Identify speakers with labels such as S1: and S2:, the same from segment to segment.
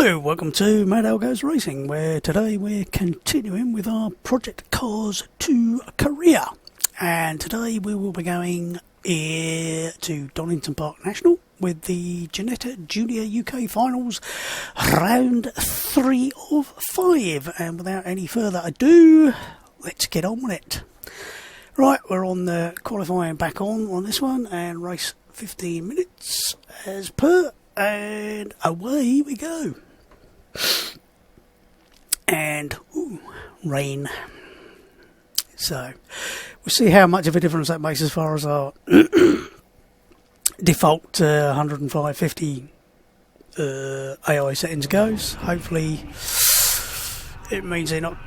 S1: Hello, welcome to Mad Al Goes Racing, where today we're continuing with our Project Cars to Korea. And today we will be going to Donington Park National with the Ginetta Jr UK Finals, round 3 of 5. And without any further ado, let's get on with it. Right, we're on the qualifying back on this one, and race 15 minutes as per. And away we go. And rain. So we'll see how much of a difference that makes as far as our default 105.50 AI settings goes. Hopefully it means they're not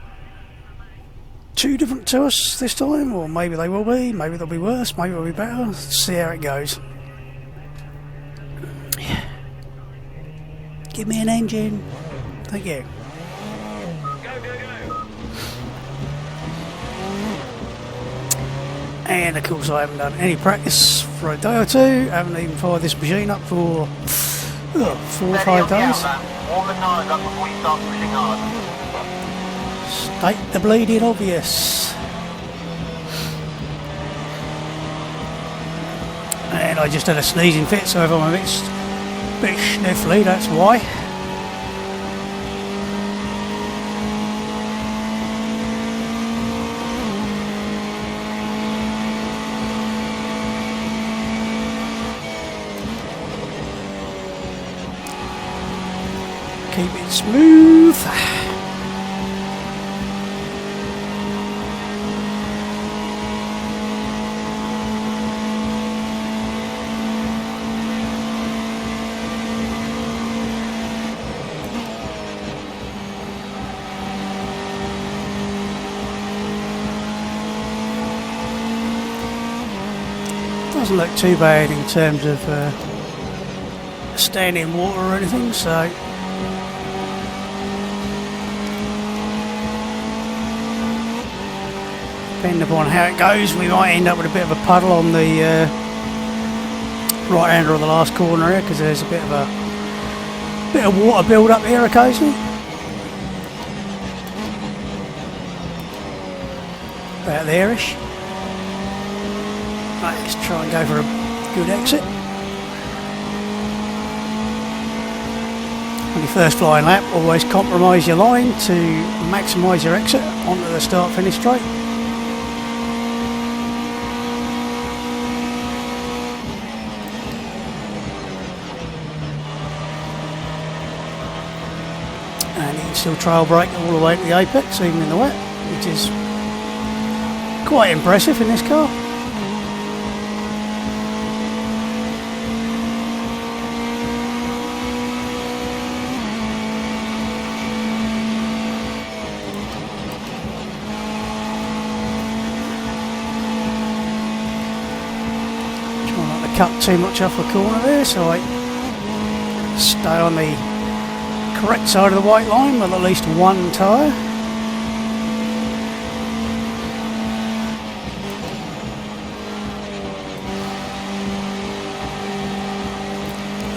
S1: too different to us this time, or maybe they will be, maybe they'll be worse, maybe they'll be better. Let's see how it goes. Give me an engine. Thank you.
S2: Go, go, go.
S1: And of course I haven't done any practice for a day or two. I haven't even fired this machine up for 4 or 5 days.
S2: Warm the tyres up before you start pushing hard.
S1: State the bleeding obvious. And I just had a sneezing fit, so if I'm a bit sniffly, that's why. Keep it smooth. Doesn't look too bad in terms of standing water or anything, so depending upon how it goes, we might end up with a bit of a puddle on the right hander of the last corner here, because there's a bit of water build up here occasionally. About there-ish. Right, let's try and go for a good exit. On your first flying lap, always compromise your line to maximise your exit onto the start-finish straight. And you can still trail brake all the way to the apex, even in the wet, which is quite impressive in this car. Cut too much off the corner there, so I stay on the correct side of the white line with at least one tyre.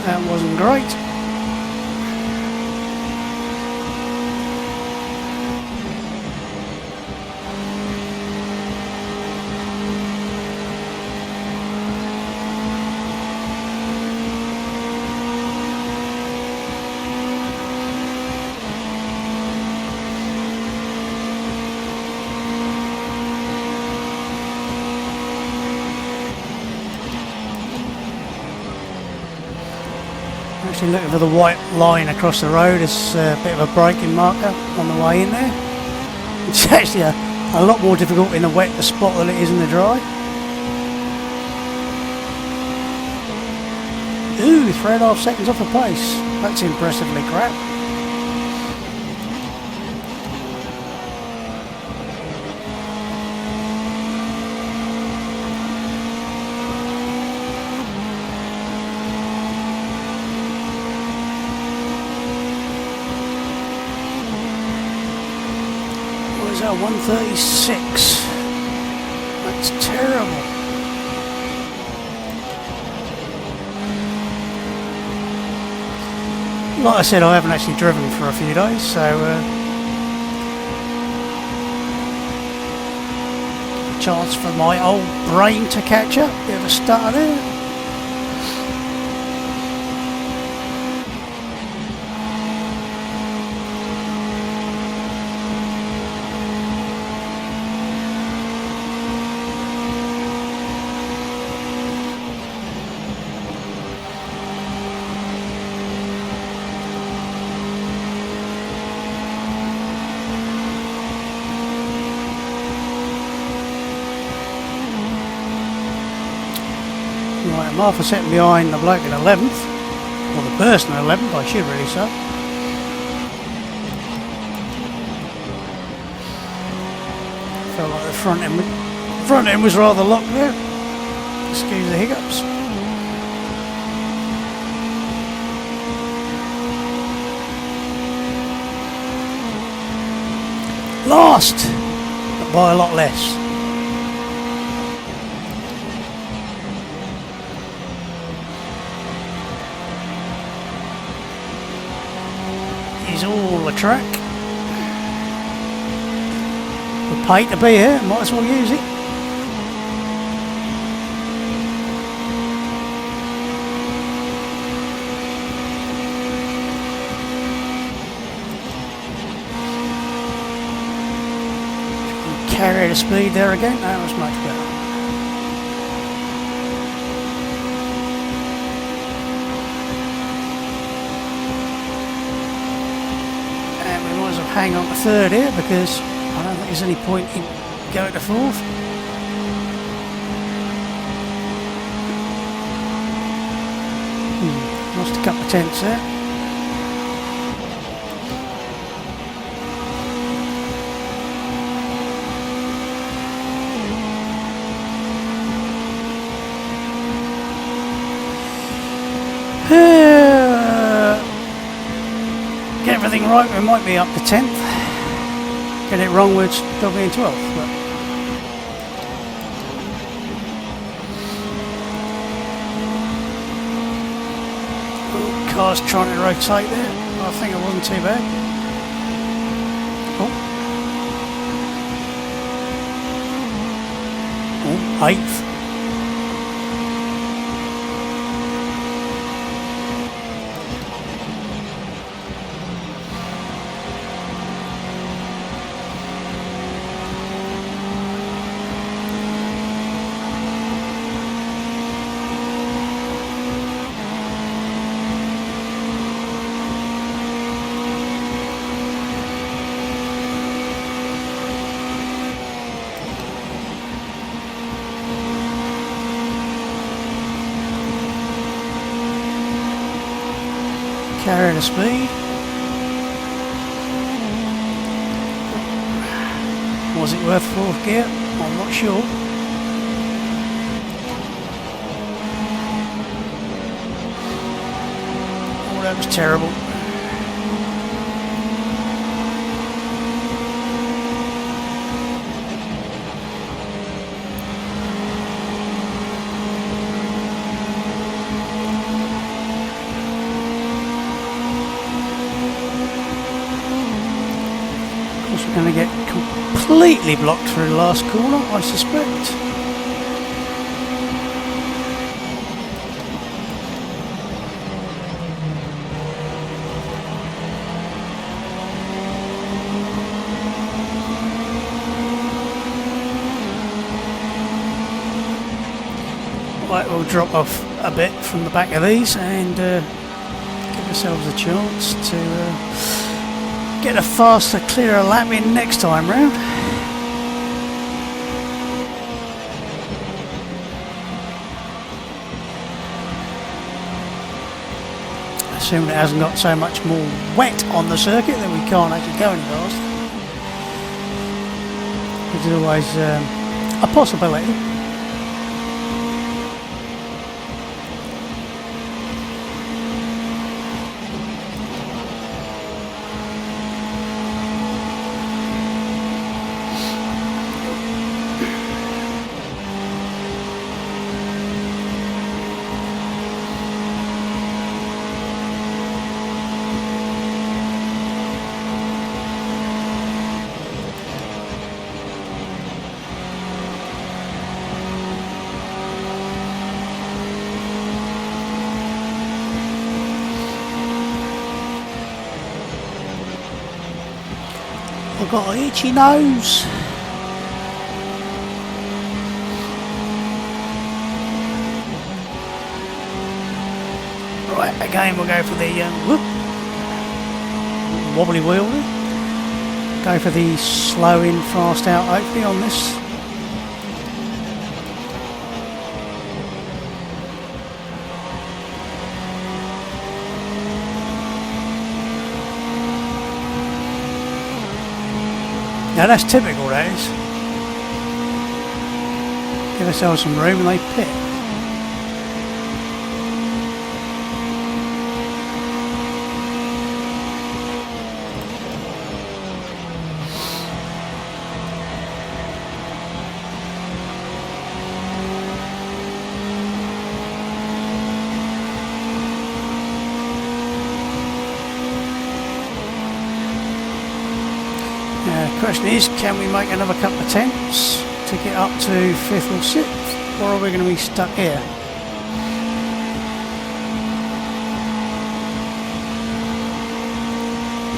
S1: That wasn't great. Actually looking for the white line across the road as a bit of a braking marker on the way in there. It's actually a lot more difficult in the wet to spot than it is in the dry. Ooh, 3.5 seconds off the pace. That's impressively crap. Is that 136? That's terrible. Like I said, I haven't actually driven for a few days, so a chance for my old brain to catch up. Bit of a stutter there. Right, I'm half a second behind the bloke in 11th, or the person in 11th, I should really say. Felt like the front end was rather locked there. Excuse the hiccups. Last, but by a lot less. All the track. We paid to be here, might as well use it. Carry the speed there again, that was much better. Hang on to third here because I don't think there's any point in going to fourth. Lost a couple of tenths there. Get everything right, we might be up to 10th. Get it wrong, we'd still be in 12th. But car's trying to rotate there. I think it wasn't too bad. Oh, 8th. Carry the speed. Was it worth fourth gear? I'm not sure. Oh, that was terrible. Going to get completely blocked through the last corner, I suspect. Right, we'll drop off a bit from the back of these and give ourselves a chance to get a faster, clearer lap in next time round. Assuming it hasn't got so much more wet on the circuit that we can't actually go any faster. Which is always a possibility. I've got an itchy nose. Right, again we'll go for the wobbly wheel. Go for the slow in, fast out hopefully on this. Now that's typical, that is. Give ourselves some room and they pit. The question is, can we make another couple of attempts to get up to 5th or 6th, or are we going to be stuck here?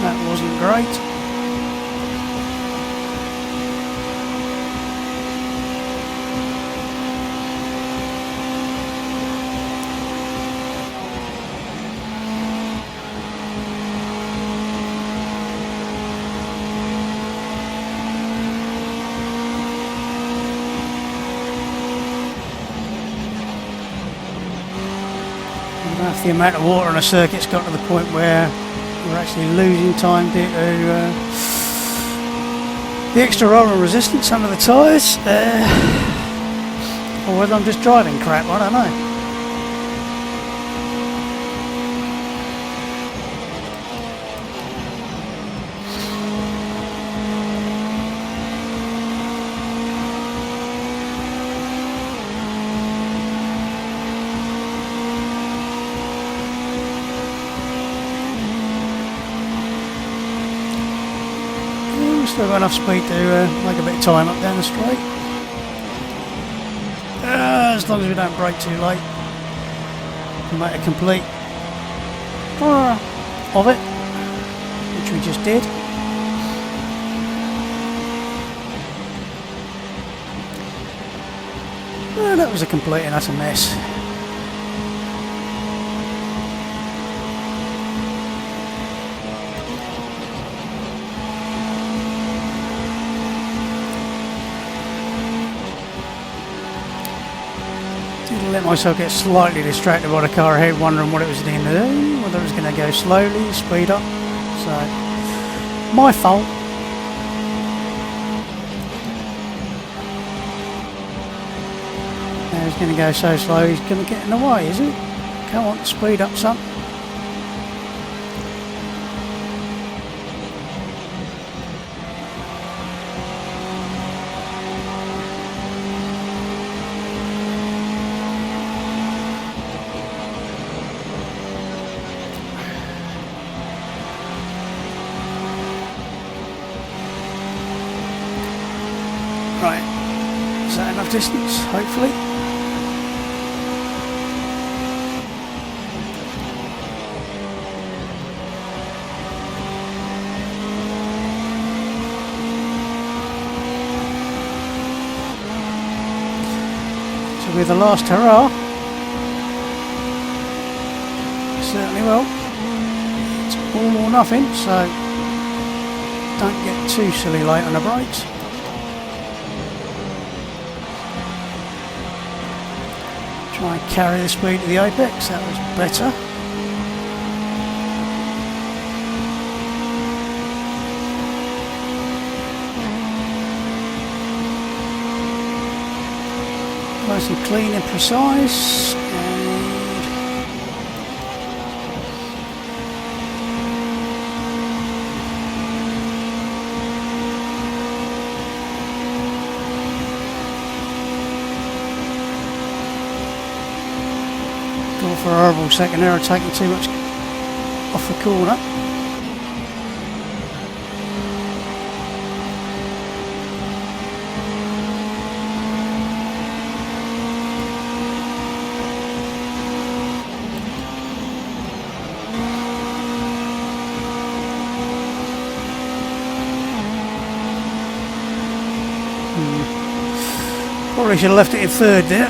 S1: That wasn't great. If the amount of water on a circuit's got to the point where we're actually losing time due to the extra rolling resistance under the tyres, or whether I'm just driving crap, I don't know. Still got enough speed to make a bit of time up down the straight. As long as we don't brake too late, we make a complete of it, which we just did. That was a complete and utter mess. Let myself get slightly distracted by the car ahead, wondering what it was going to do, whether it was going to go slowly, speed up. So, my fault. Now he's going to go so slow, he's going to get in the way, is he? Come on, speed up some. Right, is that enough distance, hopefully? So with the last hurrah, certainly will. It's all or nothing, so don't get too silly late on the brakes. Try and carry the speed to the apex, that was better. Nice and clean and precise. For a horrible second error, taking too much off the corner. Probably should have left it in third there.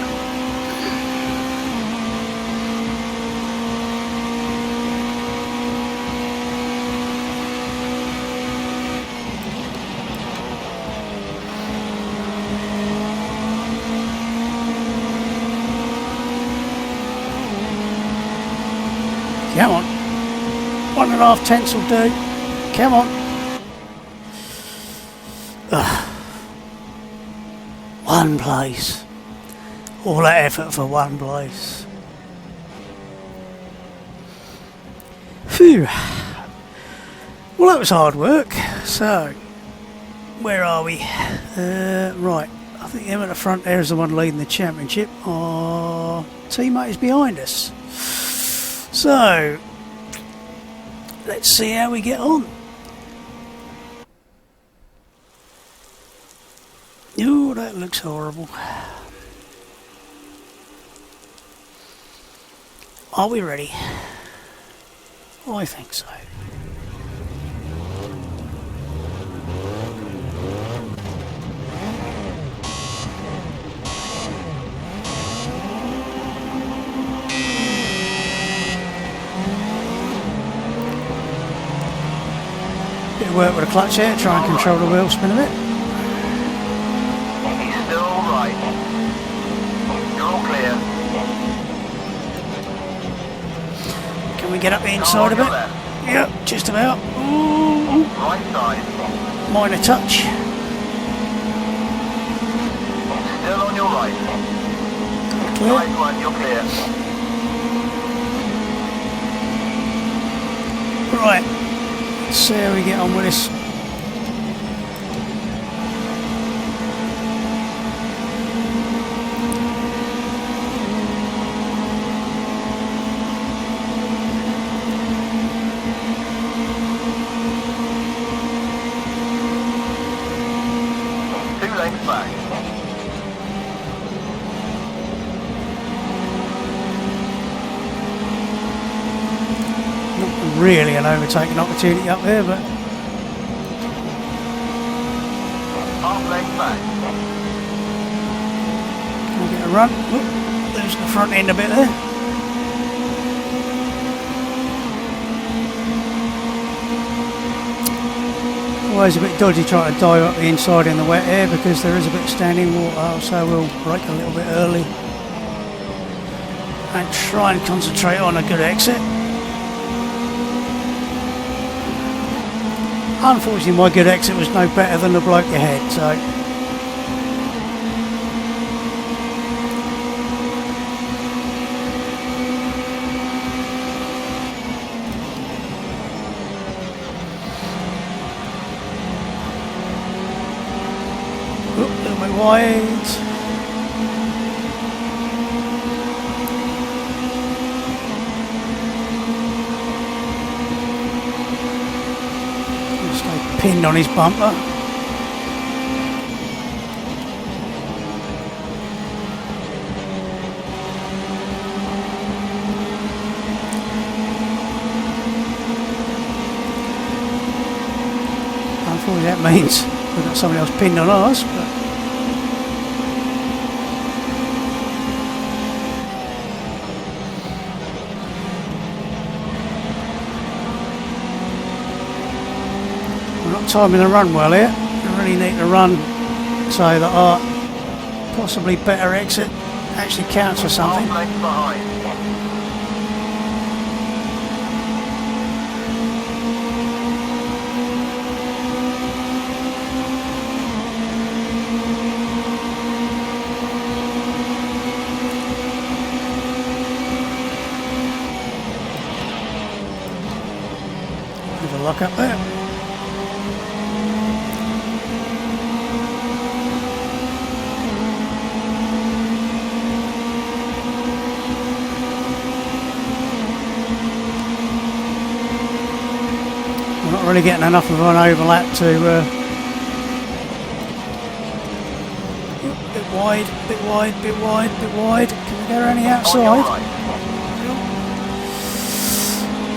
S1: Come on. 1.5 tenths will do. Come on. Ugh. One place. All that effort for one place. Phew. Well, that was hard work. So, where are we? Right. I think him at the front there is the one leading the championship. Our teammate is behind us. So, let's see how we get on. Oh, that looks horrible. Are we ready? I think so. Bit of work with the clutch here, try and control the wheel spin a bit.
S2: He's still alright. You're all clear.
S1: Can we get up the inside a bit? Yep, just about. Ooh.
S2: Right side.
S1: Minor touch.
S2: Still on your right.
S1: Clear.
S2: Right one, you're clear.
S1: Right. Let's see how we get on with this. Really an overtaking opportunity up there, but
S2: Half length back.
S1: we'll get a run. Oop, losing the front end a bit there. Always a bit dodgy trying to dive up the inside in the wet air because there is a bit of standing water, so we'll brake a little bit early and try and concentrate on a good exit. Unfortunately, my good exit was no better than the bloke ahead, so oop, a little bit wide. Pinned on his bumper. Unfortunately, that means we've got somebody else pinned on ours, but timing the run well here. We really need to run so that our possibly better exit actually counts for something.
S2: Half length behind.
S1: Bit of luck up there. Not really getting enough of an overlap to bit wide, bit wide, bit wide, bit wide. Can we go around the outside?
S2: Right.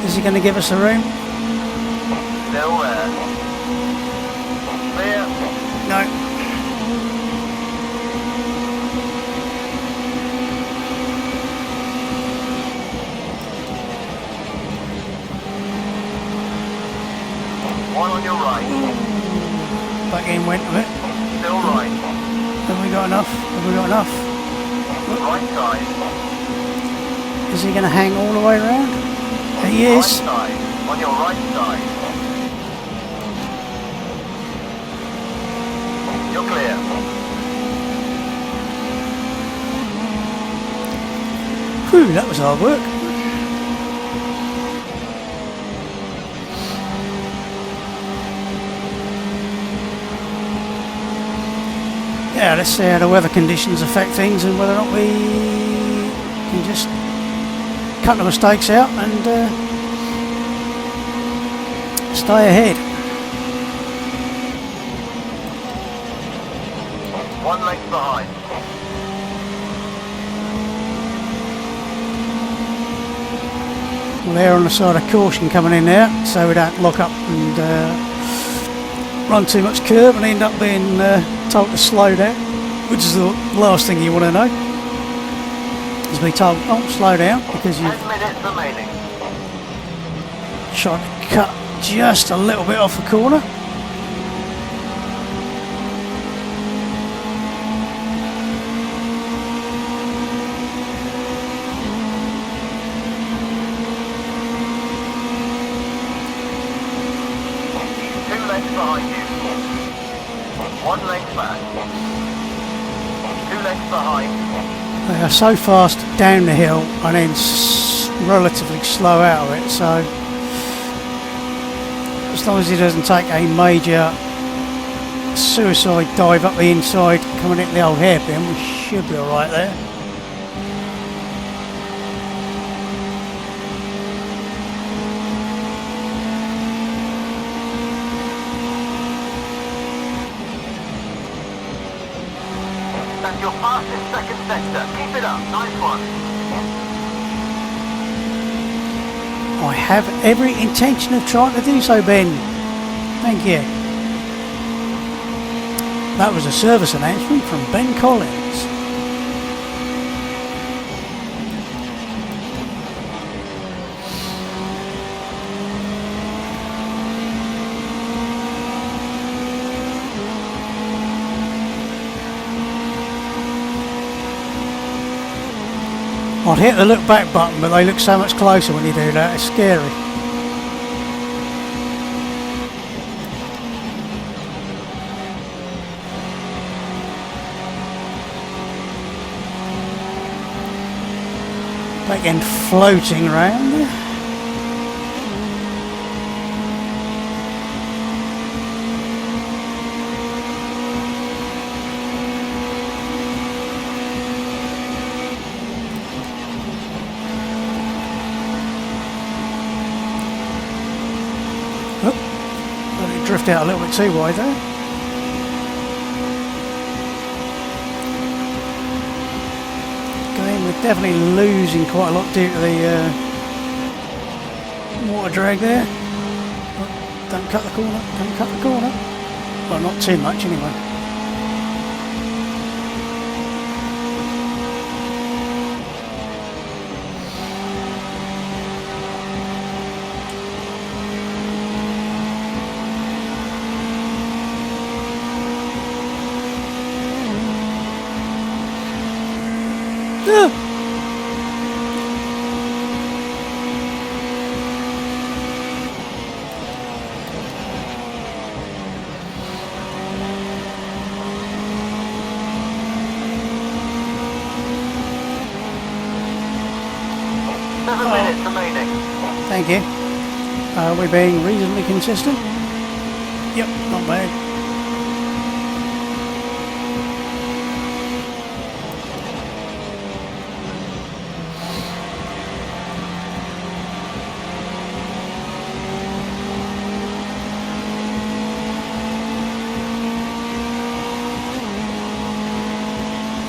S1: Is he going to give us the room?
S2: Still there. Clear.
S1: No.
S2: One on your right.
S1: Back in went of it.
S2: Still right.
S1: Have we got enough? Have we got enough?
S2: Right side.
S1: Is he going to hang all the way around? He
S2: Right
S1: is.
S2: side. On your right side. You're clear.
S1: Whew, that was hard work. Yeah, let's see how the weather conditions affect things and whether or not we can just cut the mistakes out and stay ahead.
S2: One length behind.
S1: Well, they're on the side of caution coming in there, so we don't lock up and run too much curb and end up being told to slow down, which is the last thing you want to know. Is be told, oh, slow down, because
S2: 10
S1: you've
S2: minutes remaining.
S1: tried to cut just a little bit off the corner.
S2: Behind you. One length back. 2 lengths behind.
S1: They are so fast down the hill and then relatively slow out of it, so as long as he doesn't take a major suicide dive up the inside coming into the old hairpin, we should be alright there.
S2: That's your fastest second sector. Keep it up. Nice one.
S1: I have every intention of trying to do so, Ben. Thank you. That was a service announcement from Ben Collins. I'd hit the look back button, but they look so much closer when you do that, it's scary. Back end floating around. Drift out a little bit too wide there. Again, we're definitely losing quite a lot due to the water drag there. Oh, don't cut the corner, don't cut the corner. Well, not too much anyway. Thank you. Are we being reasonably consistent? Yep, not bad.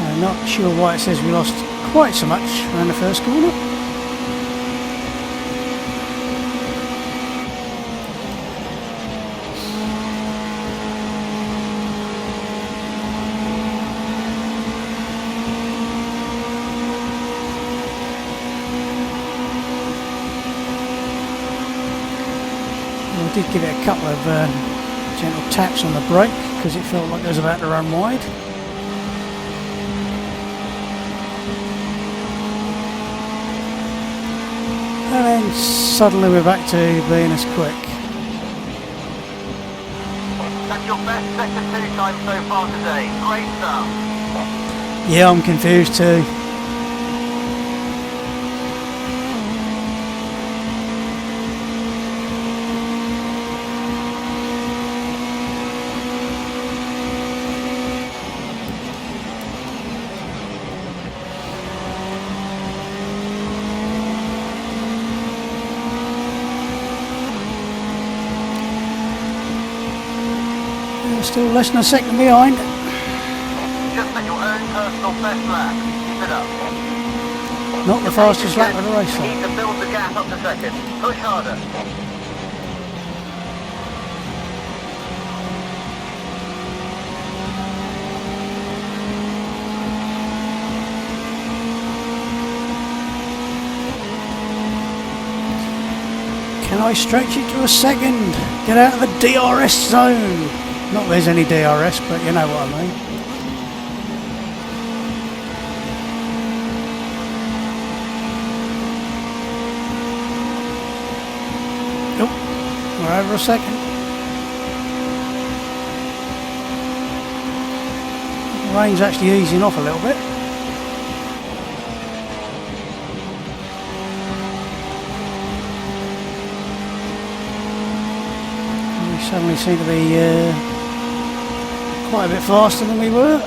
S1: I'm not sure why it says we lost quite so much around the first corner. I did give it a couple of gentle taps on the brake because it felt like it was about to run wide. And then suddenly we're back to being as quick.
S2: That's your best sector 2 time so far today. Great stuff.
S1: Yeah, I'm confused too. Still less than a second behind.
S2: Just set your own personal best lap. Keep it up.
S1: Not the fastest lap of the race.
S2: You need to build the gap up to second. Push harder.
S1: Can I stretch it to a second? Get out of the DRS zone. Not there's any DRS, but you know what I mean. Nope, we're over a second. The rain's actually easing off a little bit. We suddenly seem to be quite a bit faster than we were.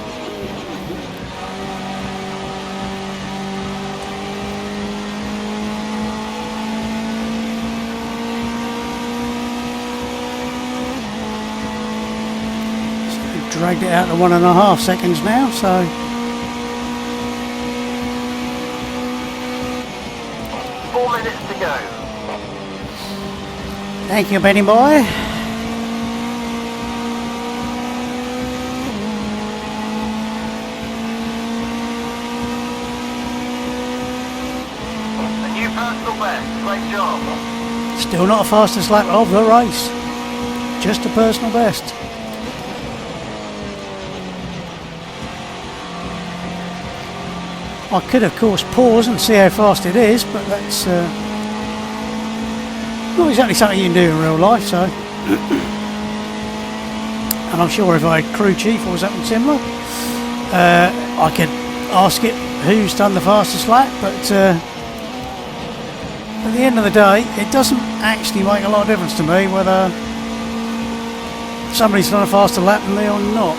S1: So we dragged it out to 1.5 seconds now, so
S2: 4 minutes to go.
S1: thank you, Benny boy.
S2: Great job.
S1: Still not the fastest lap of the race. Just a personal best. I could of course pause and see how fast it is, but that's not exactly something you can do in real life, so. And I'm sure if I had crew chief or something similar, I could ask it who's done the fastest lap, but at the end of the day, it doesn't actually make a lot of difference to me whether somebody's done a faster lap than me or not.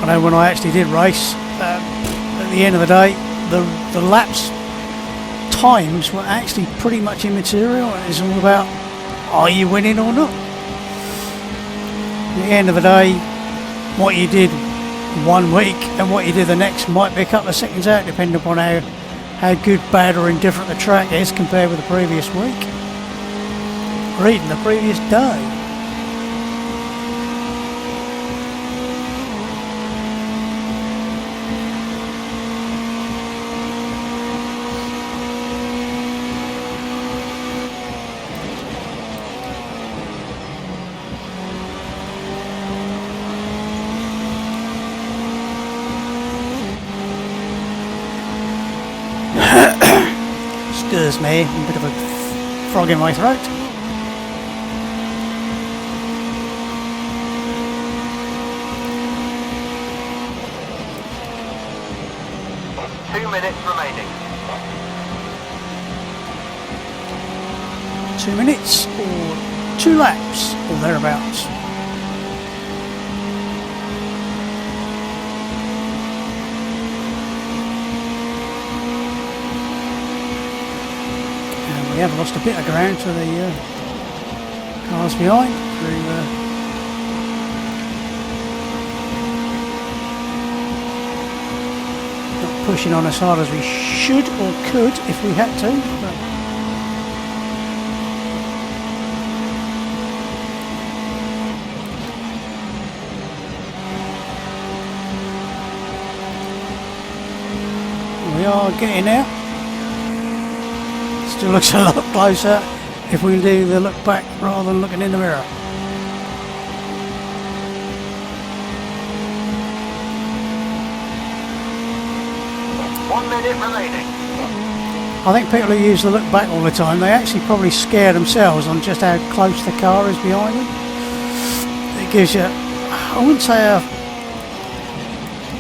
S1: I know when I actually did race, at the end of the day, the laps times were actually pretty much immaterial. It's all about, are you winning or not? At the end of the day, what you did 1 week and what you do the next might be a couple of seconds out, depending upon how good, bad or indifferent the track is compared with the previous week or even the previous day. Excuse me, a bit of a frog in my throat.
S2: Remaining.
S1: 2 minutes or 2 laps or thereabouts. And we have lost a bit of ground to the cars behind through pushing on as hard as we should or could if we had to, but we are getting there. It looks a lot closer if we do the look back rather than looking in the mirror.
S2: One minute remaining.
S1: I think people who use the look back all the time, they actually probably scare themselves on just how close the car is behind them. It gives you, I wouldn't say a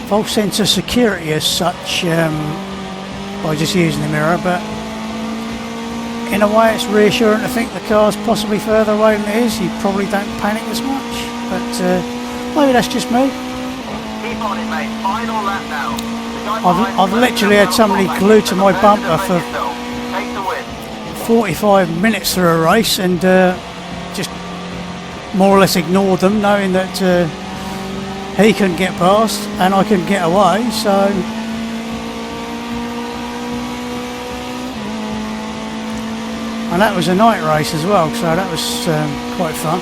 S1: false sense of security as such by just using the mirror, but in a way it's reassuring to think the car's possibly further away than it is. You probably don't panic as much, but maybe that's just me.
S2: Keep on it, mate. Final lap now.
S1: I've literally had somebody glued to my bumper for 45 minutes through a race and just more or less ignored them, knowing that he couldn't get past and I couldn't get away, so and that was a night race as well, so that was quite fun.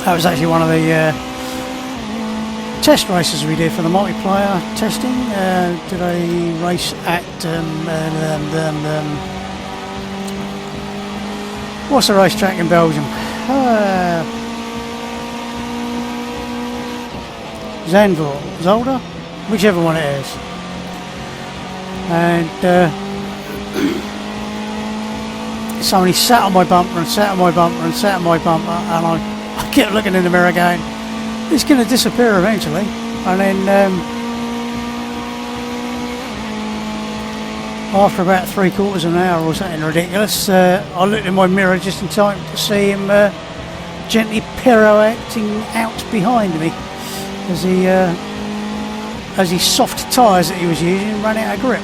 S1: That was actually one of the test races we did for the multiplayer testing. Did a race at what's the racetrack in Belgium? Zolder, whichever one it is. And somebody sat on my bumper and sat on my bumper and sat on my bumper, and I kept looking in the mirror going, it's going to disappear eventually. And then after about 3/4 of an hour or something ridiculous, I looked in my mirror just in time to see him gently pirouetting out behind me as his soft tyres that he was using ran out of grip.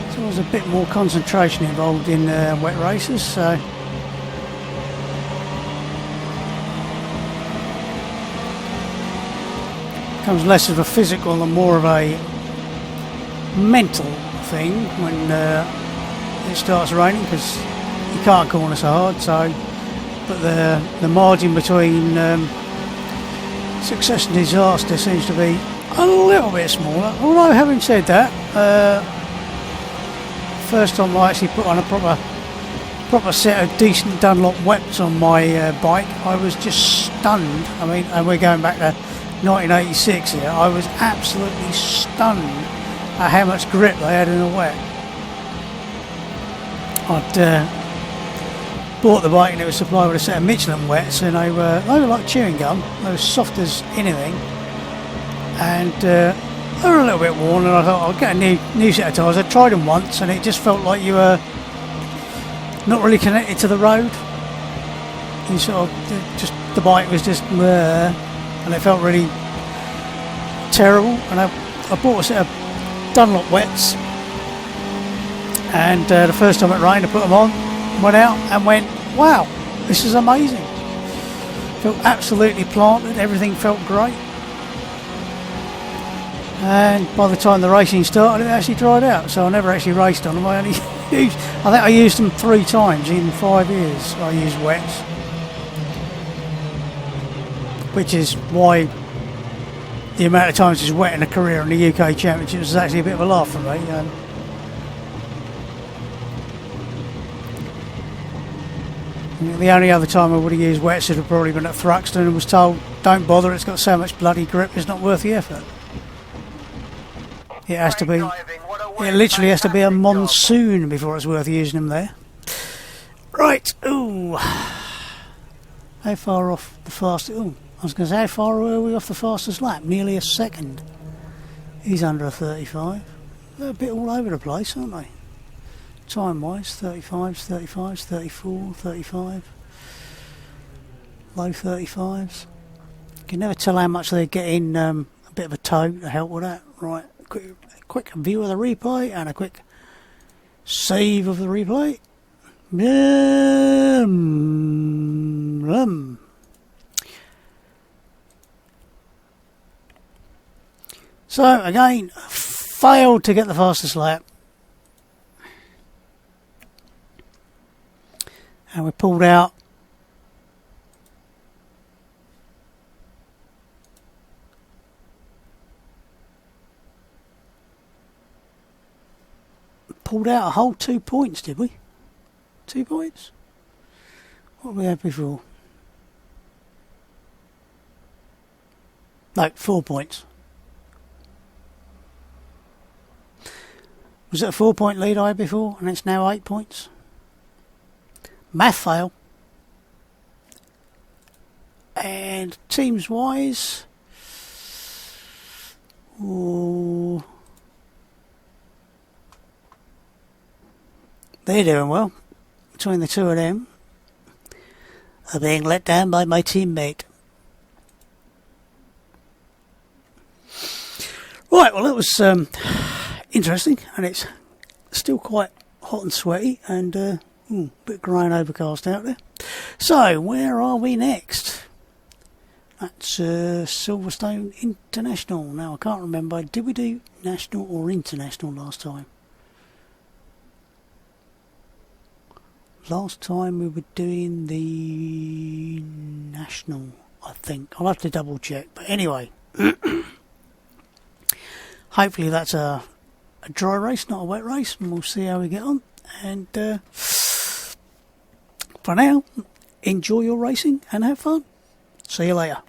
S1: So there's a bit more concentration involved in wet races, so becomes less of a physical and more of a mental thing when it starts raining, because you can't corner so hard. So, but the margin between success and disaster seems to be a little bit smaller. Although having said that, first time I actually put on a proper set of decent Dunlop wets on my bike, I was just stunned. I mean, and we're going back to 1986 here. I was absolutely stunned at how much grip they had in the wet. I'd bought the bike and it was supplied with a set of Michelin wets, and they were like chewing gum. They were soft as anything. And they were a little bit worn, and I thought I'll get a new set of tyres. I tried them once and it just felt like you were not really connected to the road. You sort of just, the bike was just and it felt really terrible. And I bought a set of Dunlop wets, and the first time it rained I put them on, went out and went, wow, this is amazing. Felt absolutely planted, everything felt great. And by the time the racing started, it actually dried out, so I never actually raced on them. I think I used them 3 times in 5 years. I used wets, which is why the amount of times it's wet in a career in the UK Championship was actually a bit of a laugh for me. The only other time I would have used wets would have probably been at Thruxton and was told, don't bother, it's got so much bloody grip, it's not worth the effort. It has to be, it literally has to be a monsoon before it's worth using them there. Right, ooh. How far off the fastest, I was going to say, how far were we off the fastest lap? Nearly a second. He's under a 35. They're a bit all over the place, aren't they? Time-wise, 35s, 35s, 34, 35. Low 35s. You can never tell how much they're getting a bit of a tow to help with that. Right. Quick view of the replay and a quick save of the replay. So again, failed to get the fastest lap. And we pulled out. Pulled out a whole 2 points, did we? 2 points? What did we have before? No, 4 points. Was it a 4-point lead I had before, and it's now 8 points? Math fail. And teams wise, ooh, they're doing well. Between the two of them, are being let down by my teammate. Right, well, it was interesting, and it's still quite hot and sweaty, and a bit grey and overcast out there. So, where are we next? That's Silverstone International. Now, I can't remember, did we do National or International last time? Last time we were doing the National, I think. I'll have to double check, but anyway. Hopefully that's a dry race, not a wet race, and we'll see how we get on. And for now, enjoy your racing and have fun. See you later.